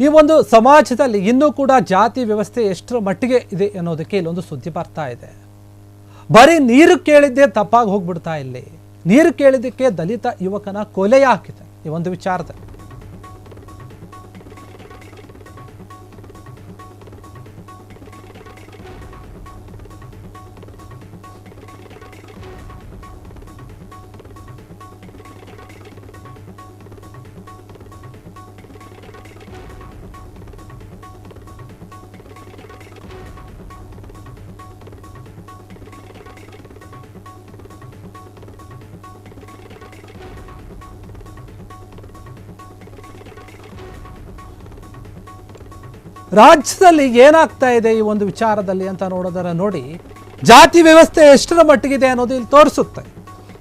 ಈ ಒಂದು ಸಮಾಜದಲ್ಲಿ ಇನ್ನೂ ಕೂಡ ಜಾತಿ ವ್ಯವಸ್ಥೆ ಎಷ್ಟರ ಮಟ್ಟಿಗೆ ಇದೆ ಅನ್ನೋದಕ್ಕೆ ಇಲ್ಲೊಂದು ಸುದ್ದಿ ಬರ್ತಾ ಇದೆ. ಬರೀ ನೀರು ಕೇಳಿದ್ದೇ ತಪ್ಪಾಗಿ ಹೋಗ್ಬಿಡ್ತಾ ಇಲ್ಲಿ. ನೀರು ಕೇಳಿದ್ದಕ್ಕೆ ದಲಿತ ಯುವಕನ ಕೊಲೆ ಹಾಕಿದೆ ಈ ಒಂದು ವಿಚಾರದಲ್ಲಿ. ರಾಜ್ಯದಲ್ಲಿ ಏನಾಗ್ತಾ ಇದೆ ಈ ಒಂದು ವಿಚಾರದಲ್ಲಿ ಅಂತ ನೋಡೋದರ ನೋಡಿ ಜಾತಿ ವ್ಯವಸ್ಥೆ ಎಷ್ಟರ ಮಟ್ಟಿಗಿದೆ ಅನ್ನೋದು ಇಲ್ಲಿ ತೋರಿಸುತ್ತೆ.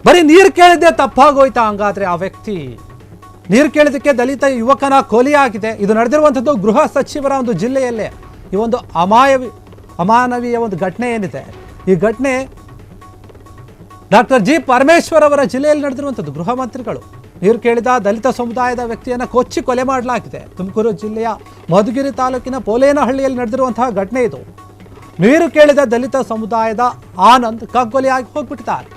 ಬರೀ ನೀರು ಕೇಳಿದ್ದೆ ತಪ್ಪಾಗೋಯ್ತಾ ಹಂಗಾದ್ರೆ ಆ ವ್ಯಕ್ತಿ? ನೀರು ಕೇಳಿದಕ್ಕೆ ದಲಿತ ಯುವಕನ ಕೊಲೆಯಾಗಿದೆ. ಇದು ನಡೆದಿರುವಂಥದ್ದು ಗೃಹ ಸಚಿವರ ಒಂದು ಜಿಲ್ಲೆಯಲ್ಲೇ. ಈ ಒಂದು ಅಮಾನವೀಯ ಒಂದು ಘಟನೆ ಏನಿದೆ, ಈ ಘಟನೆ ಡಾಕ್ಟರ್ ಜಿ ಪರಮೇಶ್ವರ್ ಅವರ ಜಿಲ್ಲೆಯಲ್ಲಿ ನಡೆದಿರುವಂಥದ್ದು. ಗೃಹ ಮಂತ್ರಿಗಳು ನೀರು ಕೇಳಿದ ದಲಿತ ಸಮುದಾಯದ ವ್ಯಕ್ತಿಯನ್ನು ಕೊಚ್ಚಿ ಕೊಲೆ ಮಾಡಲಾಗಿದೆ. ತುಮಕೂರು ಜಿಲ್ಲೆಯ ಮಧುಗಿರಿ ತಾಲೂಕಿನ ಪೋಲೇನಹಳ್ಳಿಯಲ್ಲಿ ನಡೆದಿರುವಂತಹ ಘಟನೆ ಇದು. ನೀರು ಕೇಳಿದ ದಲಿತ ಸಮುದಾಯದ ಆನಂದ್ ಕಗ್ಗೊಲೆಯಾಗಿ ಹೋಗ್ಬಿಟ್ಟಿದ್ದಾರೆ.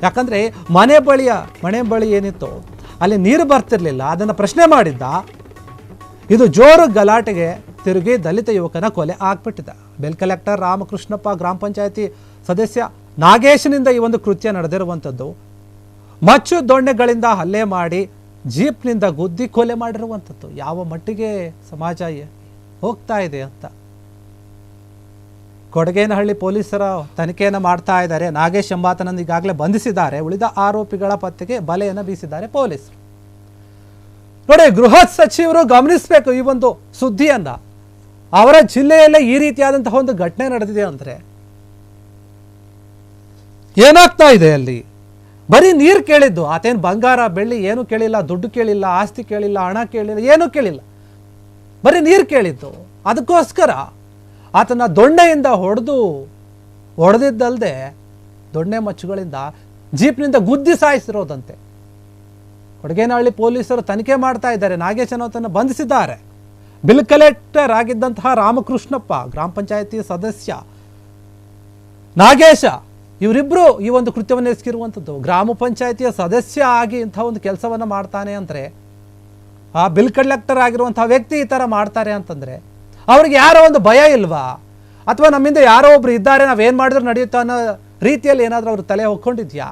ಯಾಕಂದ್ರೆ ಮನೆ ಬಳಿ ಏನಿತ್ತು ಅಲ್ಲಿ ನೀರು ಬರ್ತಿರ್ಲಿಲ್ಲ, ಅದನ್ನು ಪ್ರಶ್ನೆ ಮಾಡಿದ್ದ. ಇದು ಜೋರು ಗಲಾಟೆಗೆ ತಿರುಗಿ ದಲಿತ ಯುವಕನ ಕೊಲೆ ಆಗ್ಬಿಟ್ಟಿದೆ. ಬೆಲ್ ಕಲೆಕ್ಟರ್ ರಾಮಕೃಷ್ಣಪ್ಪ, ಗ್ರಾಮ ಪಂಚಾಯತಿ ಸದಸ್ಯ ನಾಗೇಶನಿಂದ ಈ ಒಂದು ಕೃತ್ಯ ನಡೆದಿರುವಂಥದ್ದು. ಮಚ್ಚು ದೊಣ್ಣೆಗಳಿಂದ ಹಲ್ಲೆ ಮಾಡಿ ಜೀಪ್ನಿಂದ ಗುದ್ದಿ ಕೊಲೆ ಮಾಡಿರುವಂಥದ್ದು. ಯಾವ ಮಟ್ಟಿಗೆ ಸಮಾಜ ಹೋಗ್ತಾ ಇದೆ ಅಂತ ಕೊಡಗೇನಹಳ್ಳಿ ಪೊಲೀಸರ ತನಿಖೆಯನ್ನು ಮಾಡ್ತಾ ಇದ್ದಾರೆ. ನಾಗೇಶ್ ಎಂಬಾತನನ್ನು ಈಗಾಗಲೇ ಬಂಧಿಸಿದ್ದಾರೆ. ಉಳಿದ ಆರೋಪಿಗಳ ಪತ್ತೆಗೆ ಬಲೆಯನ್ನು ಬೀಸಿದ್ದಾರೆ ಪೊಲೀಸರು. ನೋಡಿ, ಗೃಹ ಸಚಿವರು ಗಮನಿಸಬೇಕು ಈ ಒಂದು ಸುದ್ದಿಯನ್ನ. ಅವರ ಜಿಲ್ಲೆಯಲ್ಲೇ ಈ ರೀತಿಯಾದಂತಹ ಒಂದು ಘಟನೆ ನಡೆದಿದೆ ಅಂದ್ರೆ ಏನಾಗ್ತಾ ಇದೆ ಅಲ್ಲಿ? ಬರೀ ನೀರು ಕೇಳಿದ್ದು. ಆತೇನು ಬಂಗಾರ ಬೆಳ್ಳಿ ಏನು ಕೇಳಿಲ್ಲ, ದುಡ್ಡು ಕೇಳಿಲ್ಲ, ಆಸ್ತಿ ಕೇಳಿಲ್ಲ, ಹಣ ಕೇಳಿಲ್ಲ, ಏನೂ ಕೇಳಿಲ್ಲ. ಬರೀ ನೀರು ಕೇಳಿದ್ದು. ಅದಕ್ಕೋಸ್ಕರ ಆತನ ದೊಣ್ಣೆಯಿಂದ ಹೊಡೆದಿದ್ದಲ್ಲದೆ ದೊಣ್ಣೆ ಮಚ್ಚುಗಳಿಂದ ಜೀಪ್ನಿಂದ ಗುದ್ದಿ ಸಾಯಿಸಿರೋದಂತೆ. ಕೊಡಗೇನಹಳ್ಳಿ ಪೊಲೀಸರು ತನಿಖೆ ಮಾಡ್ತಾ ಇದ್ದಾರೆ. ನಾಗೇಶ್ ಅನ್ನೋತನ್ನು ಬಂಧಿಸಿದ್ದಾರೆ. ಬಿಲ್ ಕಲೆಕ್ಟರ್ ಆಗಿದ್ದಂತಹ ರಾಮಕೃಷ್ಣಪ್ಪ, ಗ್ರಾಮ ಪಂಚಾಯತಿ ಸದಸ್ಯ ನಾಗೇಶ, ಇವರಿಬ್ಬರು ಈ ಒಂದು ಕೃತ್ಯವನ್ನು ಎಸಗಿರುವಂಥದ್ದು. ಗ್ರಾಮ ಪಂಚಾಯತಿಯ ಸದಸ್ಯ ಆಗಿ ಇಂಥ ಒಂದು ಕೆಲಸವನ್ನು ಮಾಡ್ತಾನೆ ಅಂದರೆ, ಆ ಬಿಲ್ ಕಲೆಕ್ಟರ್ ಆಗಿರುವಂತಹ ವ್ಯಕ್ತಿ ಈ ಥರ ಮಾಡ್ತಾರೆ ಅಂತಂದರೆ ಅವ್ರಿಗೆ ಯಾರೋ ಒಂದು ಭಯ ಇಲ್ವಾ? ಅಥವಾ ನಮ್ಮಿಂದ ಯಾರೋ ಒಬ್ರು ಇದ್ದಾರೆ, ನಾವೇನು ಮಾಡಿದ್ರು ನಡೆಯುತ್ತೋ ಅನ್ನೋ ರೀತಿಯಲ್ಲಿ ಏನಾದರೂ ಅವ್ರ ತಲೆ ಹೋಗ್ಕೊಂಡಿದ್ಯಾ?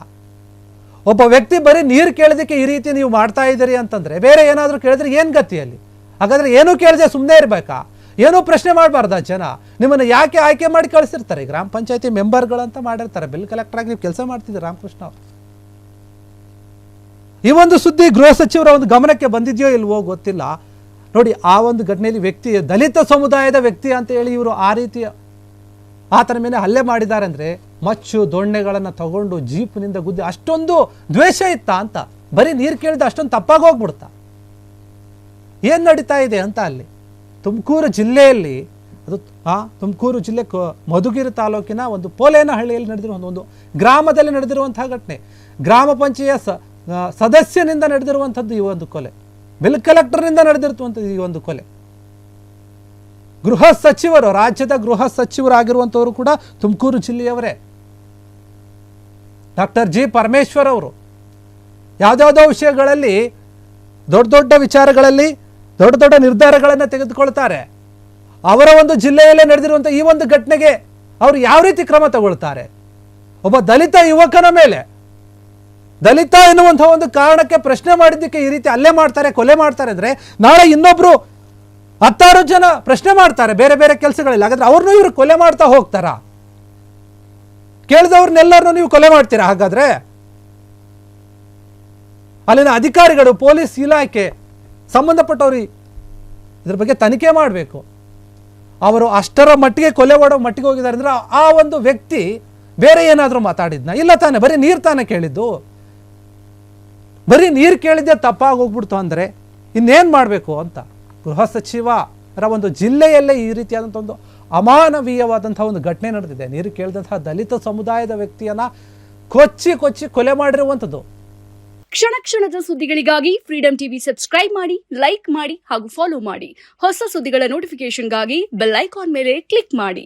ಒಬ್ಬ ವ್ಯಕ್ತಿ ಬರೀ ನೀರು ಕೇಳೋದಕ್ಕೆ ಈ ರೀತಿ ನೀವು ಮಾಡ್ತಾ ಇದ್ದೀರಿ ಅಂತಂದರೆ ಬೇರೆ ಏನಾದರೂ ಕೇಳಿದ್ರೆ ಏನು ಗತಿಯಲ್ಲಿ? ಹಾಗಾದರೆ ಏನೂ ಕೇಳಿದ್ರೆ ಸುಮ್ಮನೆ ಇರಬೇಕಾ? ಏನೂ ಪ್ರಶ್ನೆ ಮಾಡಬಾರ್ದ ಜನ? ನಿಮ್ಮನ್ನು ಯಾಕೆ ಆಯ್ಕೆ ಮಾಡಿ ಕಳಿಸಿರ್ತಾರೆ? ಗ್ರಾಮ ಪಂಚಾಯತಿ ಮೆಂಬರ್ಗಳಂತ ಮಾಡಿರ್ತಾರೆ. ಬಿಲ್ ಕಲೆಕ್ಟರ್ ಆಗಿ ನೀವು ಕೆಲಸ ಮಾಡ್ತಿದ್ದೀರಿ ರಾಮಕೃಷ್ಣ ಅವರು. ಈ ಒಂದು ಸುದ್ದಿ ಗೃಹ ಸಚಿವರ ಒಂದು ಗಮನಕ್ಕೆ ಬಂದಿದೆಯೋ ಇಲ್ವೋ ಗೊತ್ತಿಲ್ಲ. ನೋಡಿ, ಆ ಒಂದು ಘಟನೆಯಲ್ಲಿ ವ್ಯಕ್ತಿ ದಲಿತ ಸಮುದಾಯದ ವ್ಯಕ್ತಿ ಅಂತ ಹೇಳಿ ಇವರು ಆ ರೀತಿಯ ಆತನ ಮೇಲೆ ಹಲ್ಲೆ ಮಾಡಿದ್ದಾರೆ ಅಂದರೆ ಮಚ್ಚು ದೊಣ್ಣೆಗಳನ್ನು ತಗೊಂಡು ಜೀಪ್ನಿಂದ ಗುದ್ದಿ. ಅಷ್ಟೊಂದು ದ್ವೇಷ ಇತ್ತಾ ಅಂತ? ಬರೀ ನೀರು ಕೇಳಿದ ಅಷ್ಟೊಂದು ತಪ್ಪಾಗಿ ಹೋಗ್ಬಿಡ್ತಾ? ಏನು ನಡೀತಾ ಇದೆ ಅಂತ ಅಲ್ಲಿ ತುಮಕೂರು ಜಿಲ್ಲೆಯಲ್ಲಿ, ಅದು ತುಮಕೂರು ಜಿಲ್ಲೆ ಮಧುಗಿರಿ ತಾಲೂಕಿನ ಒಂದು ಪೋಲೇನಹಳ್ಳಿಯಲ್ಲಿ ನಡೆದಿರುವ ಒಂದು ಗ್ರಾಮದಲ್ಲಿ ನಡೆದಿರುವಂತಹ ಘಟನೆ. ಗ್ರಾಮ ಪಂಚಾಯತ್ ಸದಸ್ಯನಿಂದ ನಡೆದಿರುವಂಥದ್ದು ಈ ಒಂದು ಕೊಲೆ. ಬಿಲ್ ಕಲೆಕ್ಟರ್ನಿಂದ ನಡೆದಿರುವಂಥದ್ದು ಈ ಒಂದು ಕೊಲೆ. ಗೃಹ ಸಚಿವರು, ರಾಜ್ಯದ ಗೃಹ ಸಚಿವರಾಗಿರುವಂಥವರು ಕೂಡ ತುಮಕೂರು ಜಿಲ್ಲೆಯವರೇ. ಡಾಕ್ಟರ್ ಜಿ ಪರಮೇಶ್ವರ್ ಅವರು ಯಾವುದ್ಯಾವುದೋ ವಿಷಯಗಳಲ್ಲಿ ದೊಡ್ಡ ದೊಡ್ಡ ವಿಚಾರಗಳಲ್ಲಿ ದೊಡ್ಡ ದೊಡ್ಡ ನಿರ್ಧಾರಗಳನ್ನು ತೆಗೆದುಕೊಳ್ತಾರೆ. ಅವರ ಒಂದು ಜಿಲ್ಲೆಯಲ್ಲೇ ನಡೆದಿರುವಂಥ ಈ ಒಂದು ಘಟನೆಗೆ ಅವರು ಯಾವ ರೀತಿ ಕ್ರಮ ತಗೊಳ್ತಾರೆ? ಒಬ್ಬ ದಲಿತ ಯುವಕನ ಮೇಲೆ, ದಲಿತ ಎನ್ನುವಂಥ ಒಂದು ಕಾರಣಕ್ಕೆ ಪ್ರಶ್ನೆ ಮಾಡಿದ್ದಕ್ಕೆ ಈ ರೀತಿ ಹಲ್ಲೆ ಮಾಡ್ತಾರೆ, ಕೊಲೆ ಮಾಡ್ತಾರೆ ಅಂದರೆ ನಾಳೆ ಇನ್ನೊಬ್ರು 10 ಜನ ಪ್ರಶ್ನೆ ಮಾಡ್ತಾರೆ ಬೇರೆ ಬೇರೆ ಕೆಲಸಗಳಲ್ಲಿ. ಹಾಗಾದ್ರೆ ಅವ್ರನ್ನೂ ಇವರು ಕೊಲೆ ಮಾಡ್ತಾ ಹೋಗ್ತಾರಾ? ಕೇಳಿದವ್ರನ್ನೆಲ್ಲರನ್ನೂ ನೀವು ಕೊಲೆ ಮಾಡ್ತೀರಾ? ಹಾಗಾದ್ರೆ ಅಲ್ಲಿನ ಅಧಿಕಾರಿಗಳು, ಪೊಲೀಸ್ ಇಲಾಖೆ, ಸಂಬಂಧಪಟ್ಟವರು ಇದ್ರ ಬಗ್ಗೆ ತನಿಖೆ ಮಾಡಬೇಕು. ಅವರು ಅಷ್ಟರ ಮಟ್ಟಿಗೆ ಕೊಲೆ ಮಾಡೋ ಮಟ್ಟಿಗೆ ಹೋಗಿದ್ದಾರೆ ಅಂದ್ರೆ ಆ ಒಂದು ವ್ಯಕ್ತಿ ಬೇರೆ ಏನಾದರೂ ಮಾತಾಡಿದ್ನ? ಇಲ್ಲ ತಾನೆ, ಬರೀ ನೀರು ತಾನೇ ಕೇಳಿದ್ದು. ಬರೀ ನೀರು ಕೇಳಿದ್ದೆ ತಪ್ಪಾಗಿ ಹೋಗ್ಬಿಡ್ತು ಅಂದರೆ ಇನ್ನೇನು ಮಾಡಬೇಕು ಅಂತ ಗೃಹ ಸಚಿವರ ಒಂದು ಜಿಲ್ಲೆಯಲ್ಲೇ ಈ ರೀತಿಯಾದಂಥ ಒಂದು ಅಮಾನವೀಯವಾದಂಥ ಒಂದು ಘಟನೆ ನಡೆದಿದೆ. ನೀರು ಕೇಳಿದಂತಹ ದಲಿತ ಸಮುದಾಯದ ವ್ಯಕ್ತಿಯನ್ನು ಕೊಚ್ಚಿ ಕೊಲೆ ಮಾಡಿರುವಂಥದ್ದು. ಕ್ಷಣ ಕ್ಷಣದ ಸುದ್ದಿಗಳಿಗಾಗಿ ಫ್ರೀಡಂ ಟಿವಿ ಸಬ್ಸ್ಕ್ರೈಬ್ ಮಾಡಿ, ಲೈಕ್ ಮಾಡಿ ಹಾಗೂ ಫಾಲೋ ಮಾಡಿ. ಹೊಸ ಸುದ್ದಿಗಳ ನೋಟಿಫಿಕೇಶನ್ಗಾಗಿ ಬೆಲ್ ಐಕಾನ್ ಮೇಲೆ ಕ್ಲಿಕ್ ಮಾಡಿ.